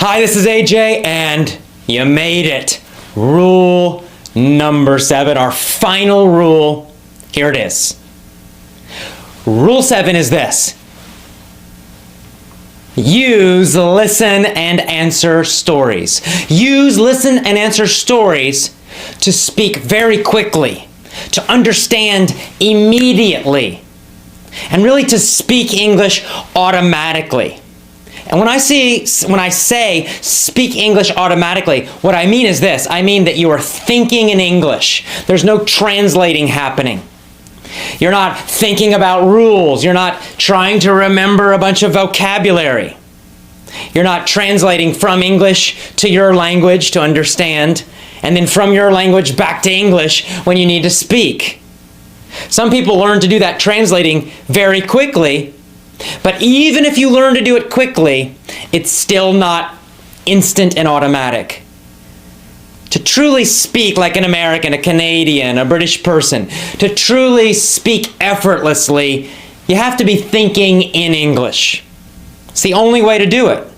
Hi, this is AJ, and you made it. Rule number 7, our final rule. Here it is. Rule 7 is this. Use listen and answer stories. Use listen and answer stories to speak very quickly, to understand immediately, and really to speak English automatically. And when I say speak English automatically, what I mean is this. I mean that you are thinking in English. There's no translating happening. You're not thinking about rules. You're not trying to remember a bunch of vocabulary. You're not translating from English to your language to understand, and then from your language back to English when you need to speak. Some people learn to do that translating very quickly, but even if you learn to do it quickly, it's still not instant and automatic. To truly speak like an American, a Canadian, a British person, to truly speak effortlessly, you have to be thinking in English. It's the only way to do it.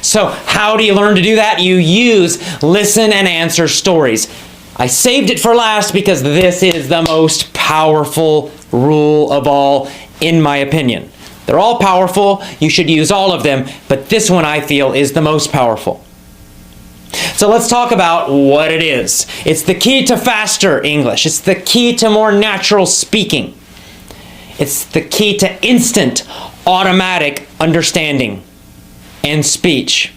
So how do you learn to do that? You use listen and answer stories. I saved it for last because this is the most powerful rule of all, in my opinion. They're all powerful. You should use all of them, but this one I feel is the most powerful. So let's talk about what it is. It's the key to faster English. It's the key to more natural speaking. It's the key to instant, automatic understanding and speech.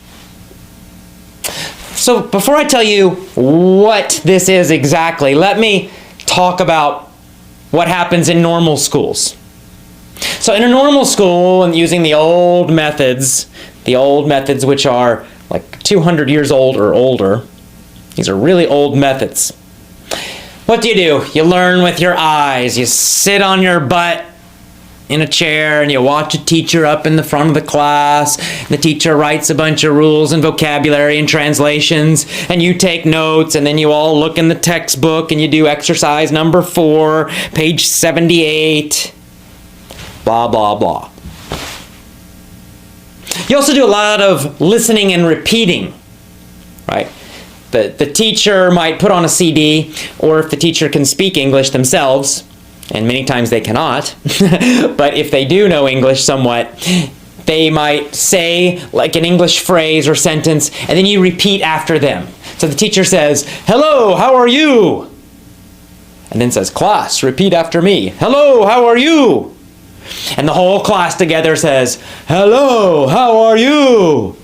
So before I tell you what this is exactly, let me talk about what happens in normal schools. So in a normal school, and using the old methods which are like 200 years old or older, these are really old methods. What do? You learn with your eyes. You sit on your butt in a chair and you watch a teacher up in the front of the class. The teacher writes a bunch of rules and vocabulary and translations, and you take notes, and then you all look in the textbook and you do exercise number 4, page 78, blah, blah, blah. You also do a lot of listening and repeating, right? The teacher might put on a CD, or if the teacher can speak English themselves, and many times they cannot, but if they do know English somewhat, they might say like an English phrase or sentence, and then you repeat after them. So the teacher says, "Hello, how are you?" And then says, "Class, repeat after me. Hello, how are you?" And the whole class together says, "Hello, how are you?"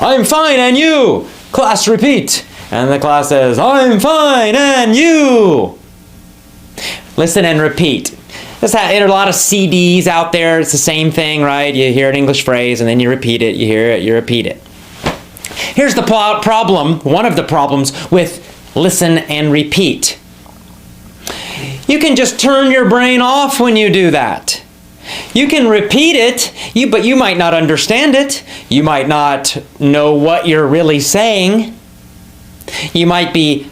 "I'm fine, and you?" Class, repeat. And the class says, "I'm fine, and you?" Listen and repeat. There are a lot of CDs out there. It's the same thing, right? You hear an English phrase, and then you repeat it. You hear it, you repeat it. Here's the problem, one of the problems with listen and repeat. You can just turn your brain off when you do that. You can repeat it, but you might not understand it. You might not know what you're really saying. You might be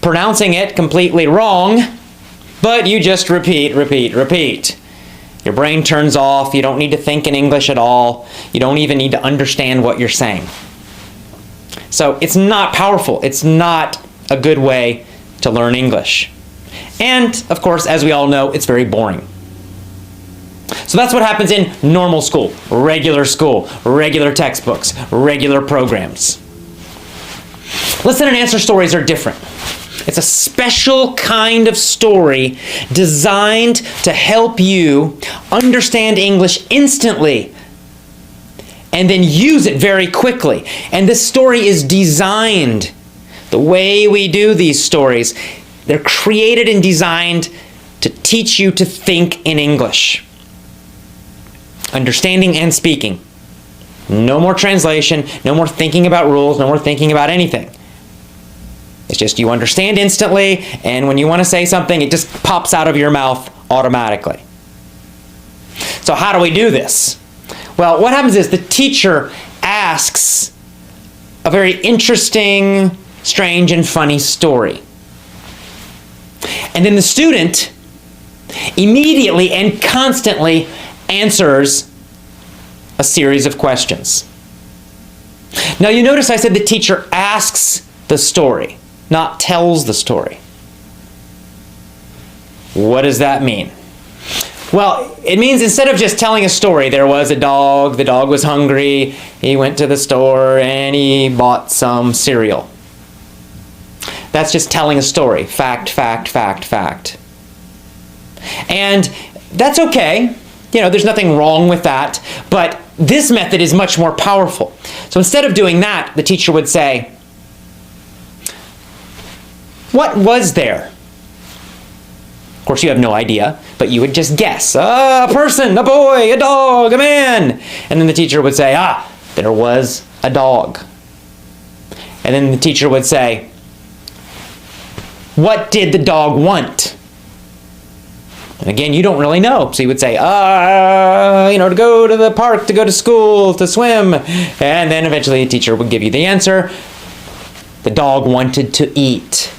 pronouncing it completely wrong, but you just repeat, repeat, repeat. Your brain turns off. You don't need to think in English at all. You don't even need to understand what you're saying. So it's not powerful. It's not a good way to learn English. And, of course, as we all know, it's very boring. So that's what happens in normal school, regular textbooks, regular programs. Listen and answer stories are different. It's a special kind of story designed to help you understand English instantly and then use it very quickly. And this story is designed, the way we do these stories, they're created and designed to teach you to think in English. Understanding and speaking. No more translation, no more thinking about rules, no more thinking about anything. It's just you understand instantly, and when you want to say something, it just pops out of your mouth automatically. So how do we do this? Well, what happens is the teacher asks a very interesting, strange, and funny story. And then the student immediately and constantly answers a series of questions. Now you notice I said the teacher asks the story, not tells the story. What does that mean? Well, it means instead of just telling a story, there was a dog, the dog was hungry, he went to the store and he bought some cereal. That's just telling a story. Fact, fact, fact, fact. And that's okay. There's nothing wrong with that. But this method is much more powerful. So instead of doing that, the teacher would say, what was there? Of course, you have no idea, but you would just guess. A person, a boy, a dog, a man. And then the teacher would say, there was a dog. And then the teacher would say, what did the dog want? And again, you don't really know. So you would say, to go to the park, to go to school, to swim. And then eventually the teacher would give you the answer. The dog wanted to eat.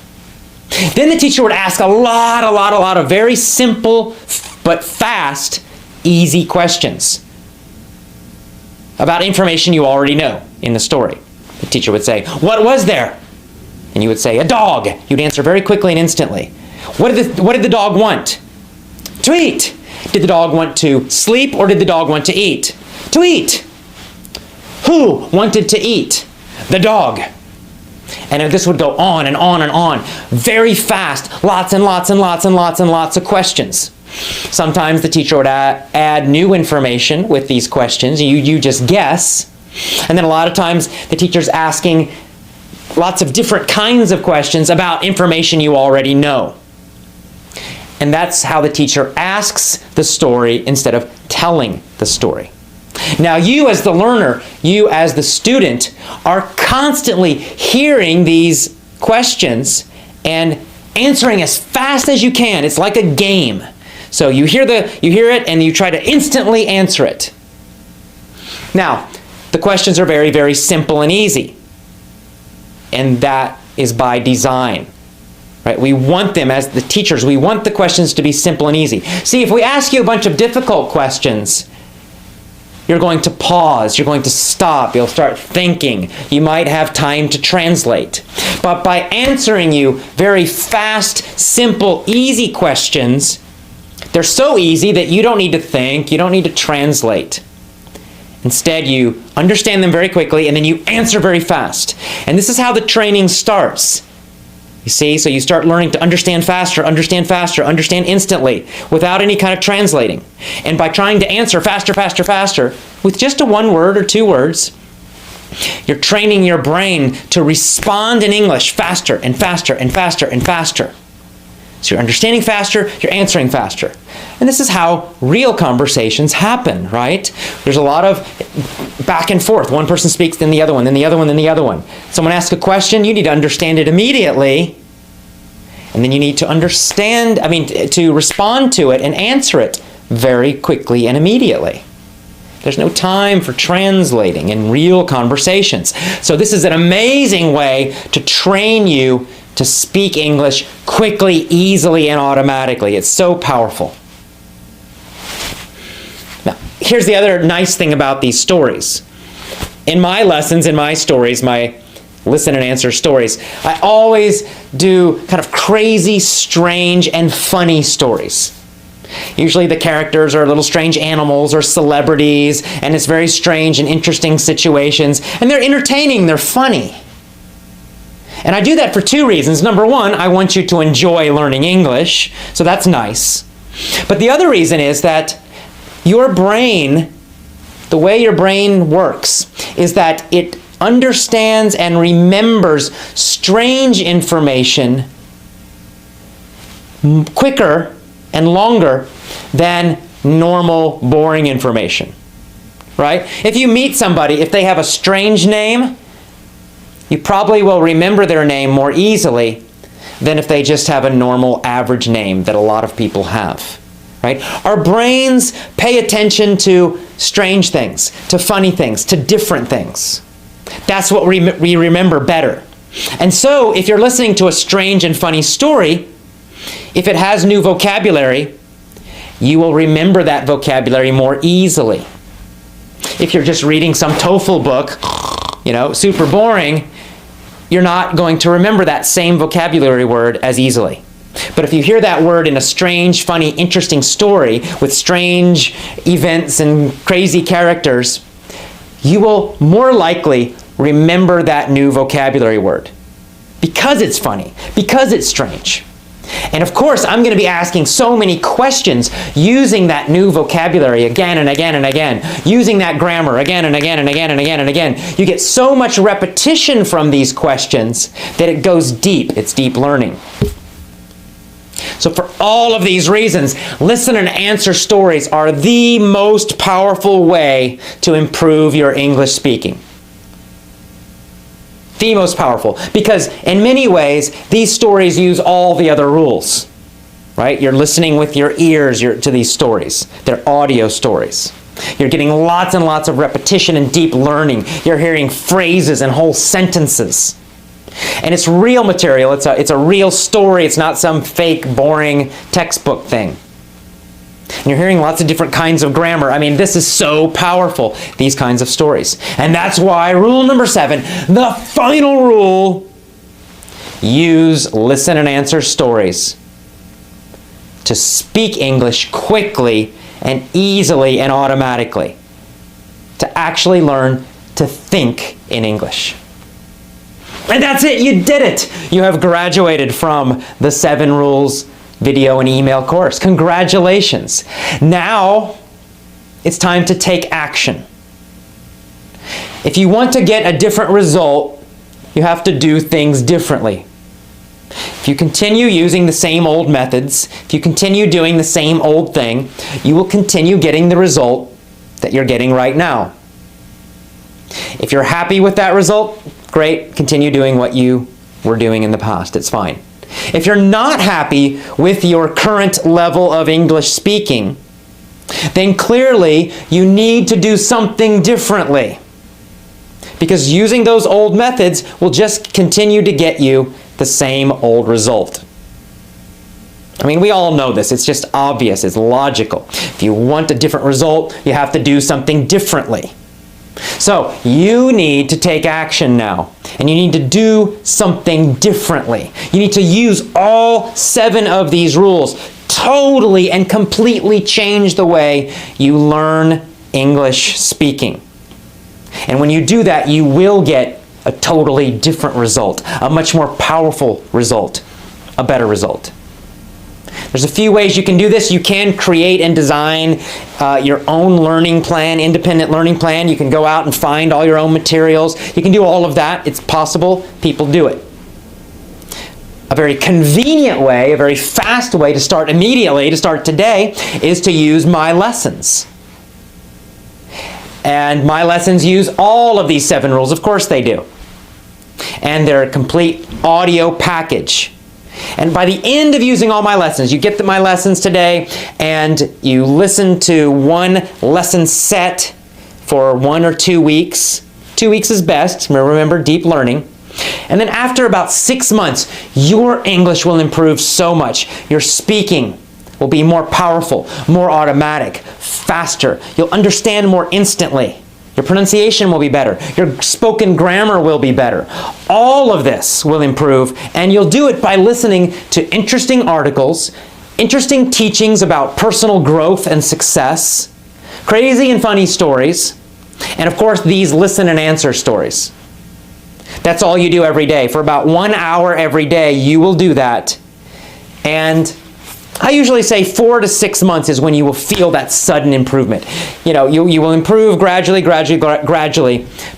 Then the teacher would ask a lot of very simple but fast, easy questions about information you already know in the story. The teacher would say, what was there? And you would say, a dog. You'd answer very quickly and instantly. What did the dog want? To eat. Did the dog want to sleep or did the dog want to eat? To eat. Who wanted to eat? The dog. And this would go on and on and on. Very fast. Lots and lots and lots and lots and lots of questions. Sometimes the teacher would add new information with these questions. You just guess. And then a lot of times the teacher's asking lots of different kinds of questions about information you already know. And that's how the teacher asks the story instead of telling the story. Now you as the learner, you as the student, are constantly hearing these questions and answering as fast as you can. It's like a game. So you hear it and you try to instantly answer it. Now, the questions are very, very simple and easy. And that is by design. Right? We want them, as the teachers, we want the questions to be simple and easy. See, if we ask you a bunch of difficult questions, you're going to pause, you're going to stop, you'll start thinking, you might have time to translate. But by answering you very fast, simple, easy questions, they're so easy that you don't need to think, you don't need to translate. Instead, you understand them very quickly and then you answer very fast. And this is how the training starts. You see, so you start learning to understand faster, understand instantly, without any kind of translating. And by trying to answer faster, with just a one word or two words, you're training your brain to respond in English faster and faster and faster and faster. So you're understanding faster, you're answering faster. And this is how real conversations happen, right? There's a lot of back and forth. One person speaks, then the other one, then the other one, then the other one. Someone asks a question, you need to understand it immediately. And then you need to respond to it and answer it very quickly and immediately. There's no time for translating in real conversations. So this is an amazing way to train you to speak English quickly, easily, and automatically. It's so powerful. Now, here's the other nice thing about these stories. In my lessons, in my stories, my listen and answer stories, I always do kind of crazy, strange, and funny stories. Usually the characters are little strange animals or celebrities, and it's very strange and interesting situations, and they're entertaining, they're funny. And I do that for two reasons. Number one, I want you to enjoy learning English, so that's nice. But the other reason is that your brain, the way your brain works, is that it understands and remembers strange information quicker and longer than normal, boring information. Right? If you meet somebody, if they have a strange name, you probably will remember their name more easily than if they just have a normal, average name that a lot of people have. Right? Our brains pay attention to strange things, to funny things, to different things. That's what we remember better. And so, if you're listening to a strange and funny story, if it has new vocabulary, you will remember that vocabulary more easily. If you're just reading some TOEFL book, super boring, you're not going to remember that same vocabulary word as easily. But if you hear that word in a strange, funny, interesting story with strange events and crazy characters, you will more likely remember that new vocabulary word because it's funny, because it's strange. And of course, I'm going to be asking so many questions using that new vocabulary again and again and again, using that grammar again and again and again and again and again. You get so much repetition from these questions that it goes deep. It's deep learning. So for all of these reasons, listen and answer stories are the most powerful way to improve your English speaking. The most powerful. Because in many ways, these stories use all the other rules. Right? You're listening with your ears to these stories. They're audio stories. You're getting lots and lots of repetition and deep learning. You're hearing phrases and whole sentences. And it's real material. It's a real story. It's not some fake, boring textbook thing. And you're hearing lots of different kinds of grammar. I mean, this is so powerful, these kinds of stories. And that's why rule number 7, the final rule, use listen and answer stories to speak English quickly and easily and automatically. To actually learn to think in English. And that's it, you did it! You have graduated from the 7 Rules video and email course. Congratulations! Now, it's time to take action. If you want to get a different result, you have to do things differently. If you continue using the same old methods, if you continue doing the same old thing, you will continue getting the result that you're getting right now. If you're happy with that result, great, continue doing what you were doing in the past. It's fine. If you're not happy with your current level of English speaking, then clearly you need to do something differently. Because using those old methods will just continue to get you the same old result. I mean, we all know this. It's just obvious. It's logical. If you want a different result, you have to do something differently. So, you need to take action now, and you need to do something differently. You need to use all 7 of these rules, totally and completely change the way you learn English speaking. And when you do that, you will get a totally different result, a much more powerful result, a better result. There's a few ways you can do this. You can create and design your own learning plan, independent learning plan. You can go out and find all your own materials. You can do all of that. It's possible. People do it. A very convenient way, a very fast way to start immediately, to start today, is to use My Lessons. And My Lessons use all of these 7 rules. Of course they do. And they're a complete audio package. And by the end of using all My Lessons, you get My Lessons today, and you listen to one lesson set for 1 or 2 weeks. 2 weeks is best. Remember, deep learning. And then after about 6 months, your English will improve so much. Your speaking will be more powerful, more automatic, faster. You'll understand more instantly. Your pronunciation will be better. Your spoken grammar will be better. All of this will improve, and you'll do it by listening to interesting articles, interesting teachings about personal growth and success, crazy and funny stories, and of course these listen and answer stories. That's all you do every day. For about 1 hour every day, you will do that. And I usually say 4 to 6 months is when you will feel that sudden improvement. You will improve gradually,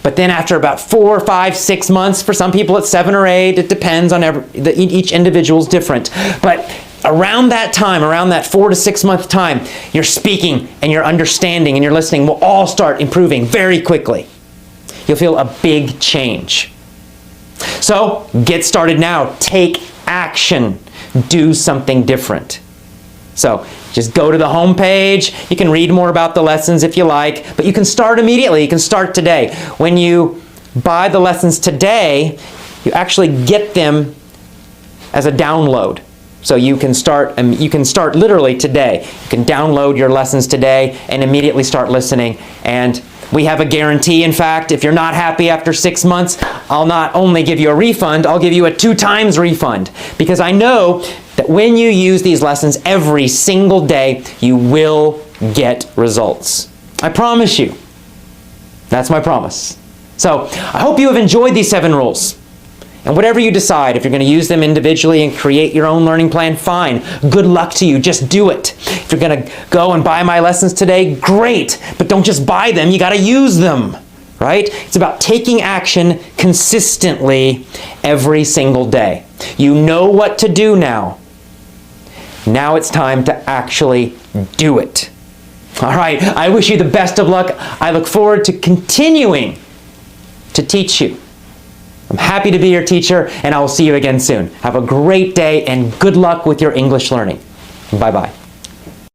but then after about 4, 5, 6 months, for some people it's 7 or 8, it depends on each individual's different. But around that time, around that 4 to 6 month time, your speaking and your understanding and your listening will all start improving very quickly. You'll feel a big change. So, get started now. Take action. Do something different. So, just go to the home page. You can read more about the lessons if you like, but you can start immediately. You can start today. When you buy the lessons today, you actually get them as a download. So you can start literally today. You can download your lessons today and immediately start listening, and We have a guarantee. In fact, if you're not happy after 6 months, I'll not only give you a refund, I'll give you a 2 times refund. Because I know that when you use these lessons every single day, you will get results. I promise you. That's my promise. So, I hope you have enjoyed these 7 rules. And whatever you decide, if you're going to use them individually and create your own learning plan, fine. Good luck to you. Just do it. If you're going to go and buy my lessons today, great. But don't just buy them. You got to use them, right? It's about taking action consistently every single day. You know what to do now. Now it's time to actually do it. All right. I wish you the best of luck. I look forward to continuing to teach you. I'm happy to be your teacher, and I will see you again soon. Have a great day, and good luck with your English learning. Bye-bye.